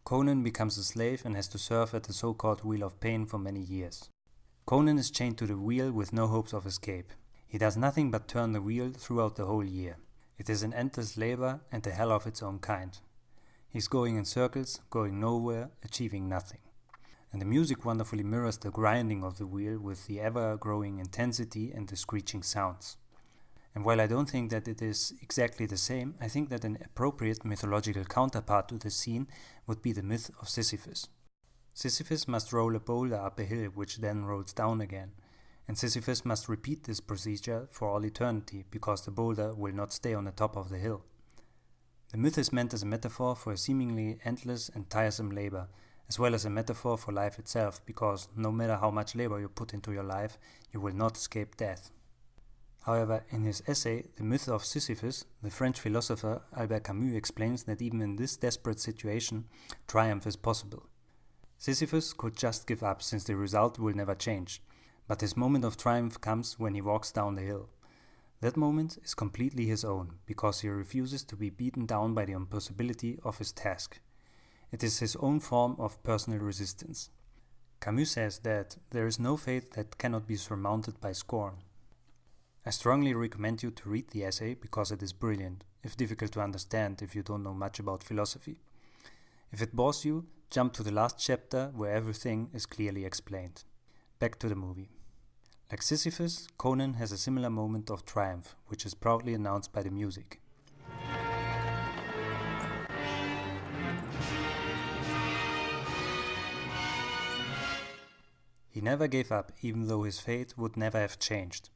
Conan becomes a slave and has to serve at the so-called Wheel of Pain for many years. Conan is chained to the wheel with no hopes of escape. He does nothing but turn the wheel throughout the whole year. It is an endless labor and a hell of its own kind. He's going in circles, going nowhere, achieving nothing. And the music wonderfully mirrors the grinding of the wheel with the ever-growing intensity and the screeching sounds. And while I don't think that it is exactly the same, I think that an appropriate mythological counterpart to the scene would be the myth of Sisyphus. Sisyphus must roll a boulder up a hill which then rolls down again, and Sisyphus must repeat this procedure for all eternity because the boulder will not stay on the top of the hill. The myth is meant as a metaphor for a seemingly endless and tiresome labor, as well as a metaphor for life itself, because no matter how much labor you put into your life, you will not escape death. However, in his essay, The Myth of Sisyphus, the French philosopher Albert Camus explains that even in this desperate situation, triumph is possible. Sisyphus could just give up since the result will never change, but his moment of triumph comes when he walks down the hill. That moment is completely his own, because he refuses to be beaten down by the impossibility of his task. It is his own form of personal resistance. Camus says that there is no fate that cannot be surmounted by scorn. I strongly recommend you to read the essay because it is brilliant, if difficult to understand if you don't know much about philosophy. If it bores you, jump to the last chapter where everything is clearly explained. Back to the movie. Like Sisyphus, Conan has a similar moment of triumph, which is proudly announced by the music. He never gave up, even though his fate would never have changed.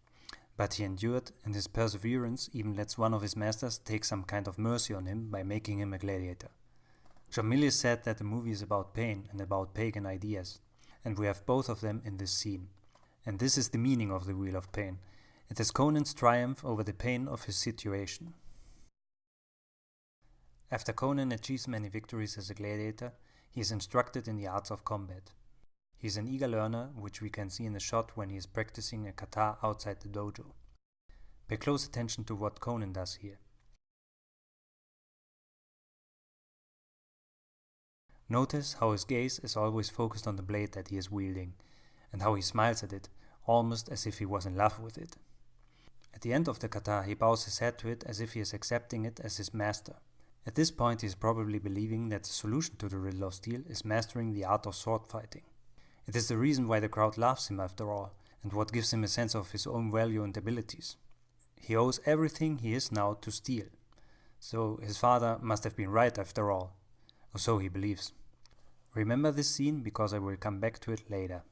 But he endured, and his perseverance even lets one of his masters take some kind of mercy on him by making him a gladiator. John Milius said that the movie is about pain and about pagan ideas, and we have both of them in this scene. And this is the meaning of the Wheel of Pain. It is Conan's triumph over the pain of his situation. After Conan achieves many victories as a gladiator, he is instructed in the arts of combat. He is an eager learner, which we can see in the shot when he is practicing a kata outside the dojo. Pay close attention to what Conan does here. Notice how his gaze is always focused on the blade that he is wielding, and how he smiles at it, almost as if he was in love with it. At the end of the kata, he bows his head to it as if he is accepting it as his master. At this point, he is probably believing that the solution to the Riddle of Steel is mastering the art of sword fighting. It is the reason why the crowd loves him after all, and what gives him a sense of his own value and abilities. He owes everything he is now to Steel. So his father must have been right after all, or so he believes. Remember this scene because I will come back to it later.